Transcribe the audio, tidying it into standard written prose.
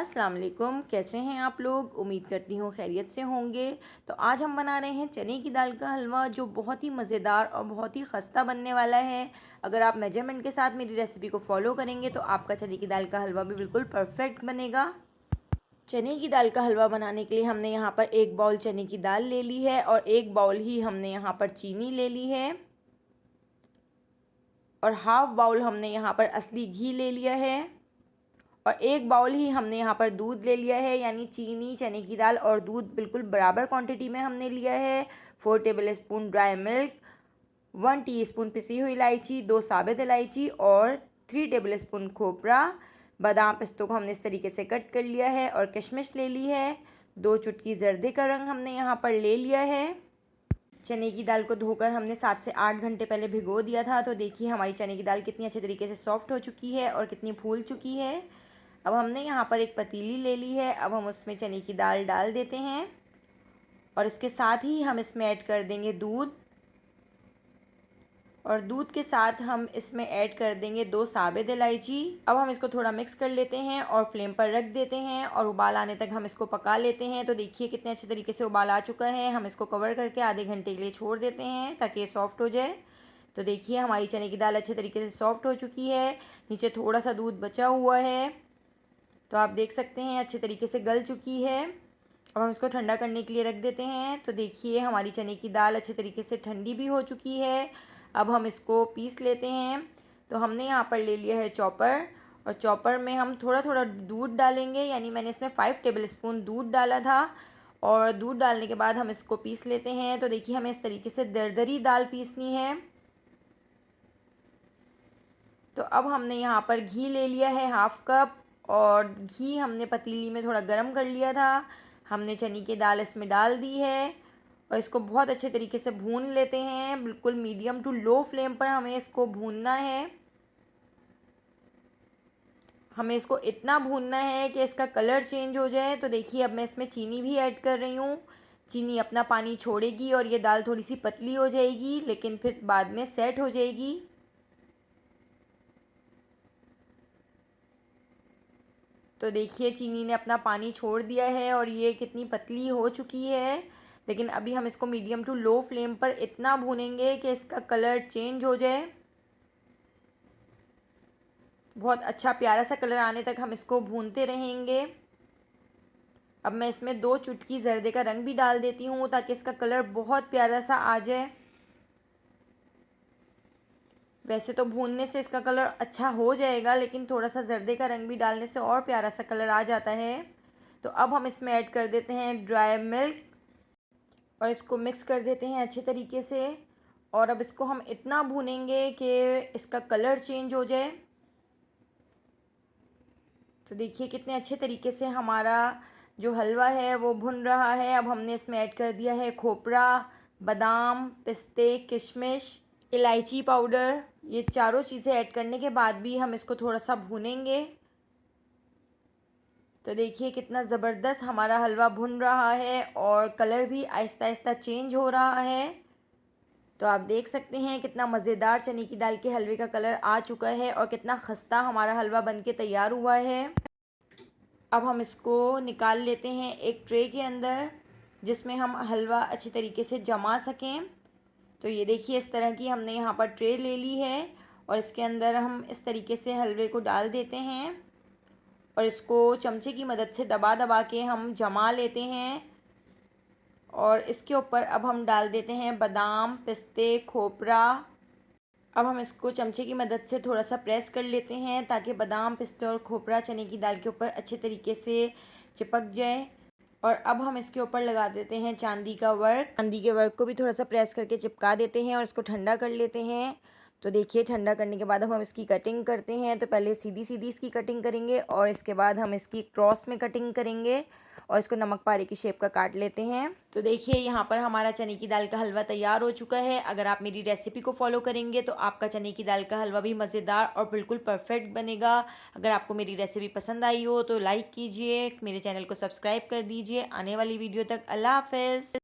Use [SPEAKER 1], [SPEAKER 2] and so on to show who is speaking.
[SPEAKER 1] अस्सलाम वालेकुम, कैसे हैं आप लोग। उम्मीद करती हूँ खैरियत से होंगे। तो आज हम बना रहे हैं चने की दाल का हलवा, जो बहुत ही मज़ेदार और बहुत ही खस्ता बनने वाला है। अगर आप मेजरमेंट के साथ मेरी रेसिपी को फॉलो करेंगे तो आपका चने की दाल का हलवा भी बिल्कुल परफेक्ट बनेगा। चने की दाल का हलवा बनाने के लिए हमने यहाँ पर 1 बाउल चने की दाल ले ली है और 1 बाउल ही हमने यहाँ पर चीनी ले ली है और हाफ़ बाउल हमने यहाँ पर असली घी ले लिया है और 1 बाउल ही हमने यहाँ पर दूध ले लिया है। यानी चीनी, चने की दाल और दूध बिल्कुल बराबर क्वांटिटी में हमने लिया है। 4 table spoon dry milk, 1 teaspoon पिसी हुई इलायची, 2 साबित इलायची और 3 टेबल स्पून खोपरा। बादाम पिस्तों को हमने इस तरीके से कट कर लिया है और किशमिश ले ली है। 2 चुटकी जर्दे का रंग हमने यहाँ पर ले लिया है। चने की दाल को धोकर हमने 7 से 8 घंटे पहले भिगो दिया था। तो देखिए हमारी चने की दाल कितनी अच्छे तरीके से सॉफ्ट हो चुकी है और कितनी फूल चुकी है। अब हमने यहाँ पर एक पतीली ले ली है। अब हम उसमें चने की दाल डाल देते हैं और इसके साथ ही हम इसमें ऐड कर देंगे दूध और दूध के साथ हम इसमें ऐड कर देंगे 2 साबित इलायची। अब हम इसको थोड़ा मिक्स कर लेते हैं और फ्लेम पर रख देते हैं और उबाल आने तक हम इसको पका लेते हैं। तो देखिए कितने अच्छे तरीके से उबाल आ चुका है। हम इसको कवर करके आधे घंटे के लिए छोड़ देते हैं ताकि ये सॉफ्ट हो जाए। तो देखिए हमारी चने की दाल अच्छे तरीके से सॉफ्ट हो चुकी है। नीचे थोड़ा सा दूध बचा हुआ है, तो आप देख सकते हैं अच्छे तरीके से गल चुकी है। अब हम इसको ठंडा करने के लिए रख देते हैं। तो देखिए हमारी चने की दाल अच्छे तरीके से ठंडी भी हो चुकी है। अब हम इसको पीस लेते हैं। तो हमने यहाँ पर ले लिया है चॉपर और चॉपर में हम थोड़ा थोड़ा दूध डालेंगे। यानी मैंने इसमें 5 टेबल स्पून दूध डाला था और दूध डालने के बाद हम इसको पीस लेते हैं। तो देखिए हमें इस तरीके से दरदरी दाल पीसनी है। तो अब हमने यहाँ पर घी ले लिया है हाफ़ कप और घी हमने पतीली में थोड़ा गर्म कर लिया था। हमने चने की दाल इसमें डाल दी है और इसको बहुत अच्छे तरीके से भून लेते हैं। बिल्कुल मीडियम टू लो फ्लेम पर हमें इसको भूनना है। हमें इसको इतना भूनना है कि इसका कलर चेंज हो जाए। तो देखिए अब मैं इसमें चीनी भी ऐड कर रही हूँ। चीनी अपना पानी छोड़ेगी और ये दाल थोड़ी सी पतली हो जाएगी, लेकिन फिर बाद में सेट हो जाएगी। तो देखिए चीनी ने अपना पानी छोड़ दिया है और ये कितनी पतली हो चुकी है। लेकिन अभी हम इसको मीडियम टू लो फ्लेम पर इतना भूनेंगे कि इसका कलर चेंज हो जाए। बहुत अच्छा प्यारा सा कलर आने तक हम इसको भूनते रहेंगे। अब मैं इसमें 2 चुटकी जर्दे का रंग भी डाल देती हूँ ताकि इसका कलर बहुत प्यारा सा आ जाए। वैसे तो भूनने से इसका कलर अच्छा हो जाएगा, लेकिन थोड़ा सा जर्दे का रंग भी डालने से और प्यारा सा कलर आ जाता है। तो अब हम इसमें ऐड कर देते हैं ड्राई मिल्क और इसको मिक्स कर देते हैं अच्छे तरीके से। और अब इसको हम इतना भूनेंगे कि इसका कलर चेंज हो जाए। तो देखिए कितने अच्छे तरीके से हमारा जो हलवा है वो भुन रहा है। अब हमने इसमें ऐड कर दिया है खोपरा, बादाम, पिस्ते, किशमिश, इलायची पाउडर। ये चारों चीज़ें ऐड करने के बाद भी हम इसको थोड़ा सा भूनेंगे। तो देखिए कितना ज़बरदस्त हमारा हलवा भुन रहा है और कलर भी आहिस्ता आहिस्ता चेंज हो रहा है। तो आप देख सकते हैं कितना मज़ेदार चने की दाल के हलवे का कलर आ चुका है और कितना खस्ता हमारा हलवा बनके तैयार हुआ है। अब हम इसको निकाल लेते हैं एक ट्रे के अंदर, जिसमें हम हलवा अच्छे तरीके से जमा सकें। तो ये देखिए इस तरह की हमने यहाँ पर ट्रे ले ली है और इसके अंदर हम इस तरीके से हलवे को डाल देते हैं और इसको चमचे की मदद से दबा दबा के हम जमा लेते हैं। और इसके ऊपर अब हम डाल देते हैं बादाम, पिस्ते, खोपरा। अब हम इसको चमचे की मदद से थोड़ा सा प्रेस कर लेते हैं ताकि बादाम, पिस्ते और खोपरा चने की दाल के ऊपर अच्छे तरीके से चिपक जाए। और अब हम इसके ऊपर लगा देते हैं चांदी का वर्क। चांदी के वर्क को भी थोड़ा सा प्रेस करके चिपका देते हैं और इसको ठंडा कर लेते हैं। तो देखिए ठंडा करने के बाद हम इसकी कटिंग करते हैं। तो पहले सीधी सीधी इसकी कटिंग करेंगे और इसके बाद हम इसकी क्रॉस में कटिंग करेंगे और इसको नमक पारे की शेप का काट लेते हैं। तो देखिए यहाँ पर हमारा चने की दाल का हलवा तैयार हो चुका है। अगर आप मेरी रेसिपी को फॉलो करेंगे तो आपका चने की दाल का हलवा भी मज़ेदार और बिल्कुल परफेक्ट बनेगा। अगर आपको मेरी रेसिपी पसंद आई हो तो लाइक कीजिए, मेरे चैनल को सब्सक्राइब कर दीजिए। आने वाली वीडियो तक अल्लाह हाफ़िज़।